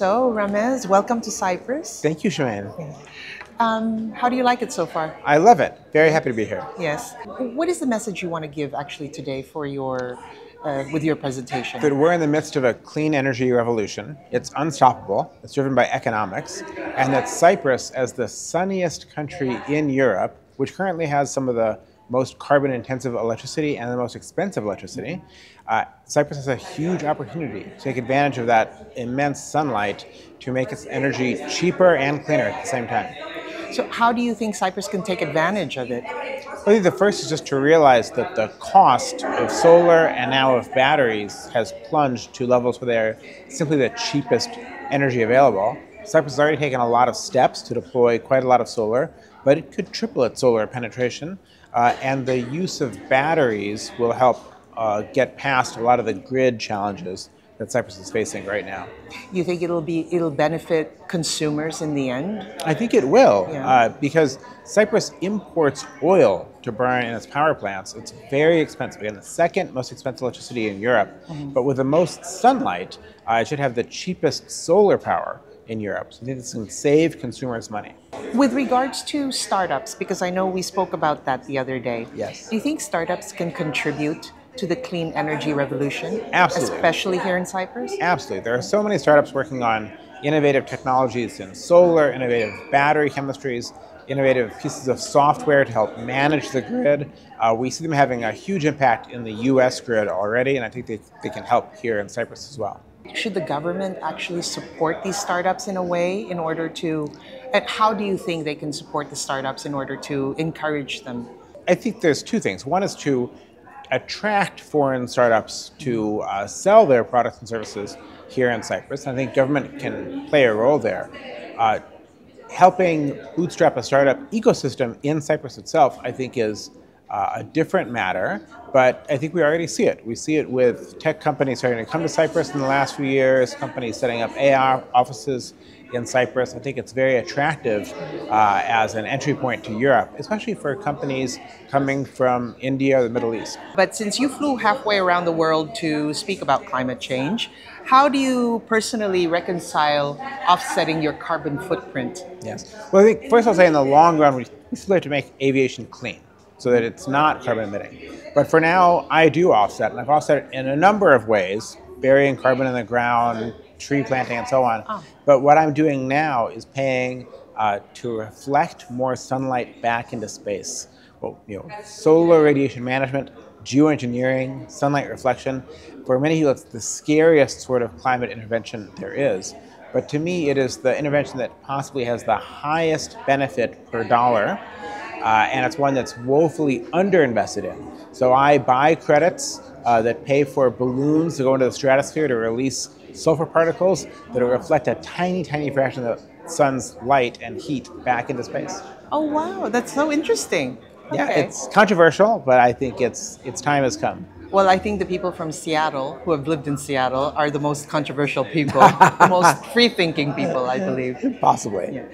So, Ramez, welcome to Cyprus. Thank you, Shemaine. How do you like it so far? I love it. Very happy to be here. Yes. What is the message you want to give actually today for your, with your presentation? That we're in the midst of a clean energy revolution. It's unstoppable. It's driven by economics. And that Cyprus, as the sunniest country in Europe, which currently has some of the most carbon-intensive electricity and the most expensive electricity, Cyprus has a huge opportunity to take advantage of that immense sunlight to make its energy cheaper and cleaner at the same time. So how do you think Cyprus can take advantage of it? I think the first is just to realize that the cost of solar and now of batteries has plunged to levels where they're simply the cheapest energy available. Cyprus has already taken a lot of steps to deploy quite a lot of solar, but it could triple its solar penetration. And the use of batteries will help get past a lot of the grid challenges that Cyprus is facing right now. You think it'll benefit consumers in the end? I think it will, Yeah. because Cyprus imports oil to burn in its power plants. It's very expensive, again, the second most expensive electricity in Europe. But with the most sunlight, it should have the cheapest solar power in Europe. So I think this can save consumers money. With regards to startups, because I know we spoke about that the other day. Yes. Do you think startups can contribute to the clean energy revolution? Absolutely. Especially here in Cyprus? Absolutely. There are so many startups working on innovative technologies in solar, innovative battery chemistries, innovative pieces of software to help manage the grid. We see them having a huge impact in the US grid already, and I think they can help here in Cyprus as well. Should the government actually support these startups in a way in order to, and how do you think they can support the startups in order to encourage them? I think there's two things. One is to attract foreign startups to sell their products and services here in Cyprus. I think government can play a role there. Helping bootstrap a startup ecosystem in Cyprus itself, I think, is a different matter, but I think we already see it. We see it with tech companies starting to come to Cyprus in the last few years, companies setting up AI offices in Cyprus. I think it's very attractive as an entry point to Europe, especially for companies coming from India or the Middle East. But since you flew halfway around the world to speak about climate change, how do you personally reconcile offsetting your carbon footprint? Yes. Well, I think first I'll say in the long run, we still have to make aviation clean so that it's not carbon emitting. But for now, I do offset, and I've offset it in a number of ways, burying carbon in the ground, tree planting, and so on. Oh. But what I'm doing now is paying to reflect more sunlight back into space. Well, solar radiation management, geoengineering, sunlight reflection. For many people, it's the scariest sort of climate intervention there is. But to me, it is the intervention that possibly has the highest benefit per dollar. And it's one that's woefully underinvested in. So I buy credits that pay for balloons to go into the stratosphere to release sulfur particles that will reflect a tiny, tiny fraction of the sun's light and heat back into space. Oh, wow, that's so interesting. Yeah, Okay. it's controversial, but I think its time has come. Well, I think the people from Seattle, who have lived in Seattle, are the most controversial people, the most free-thinking people, I believe. Possibly. Yeah.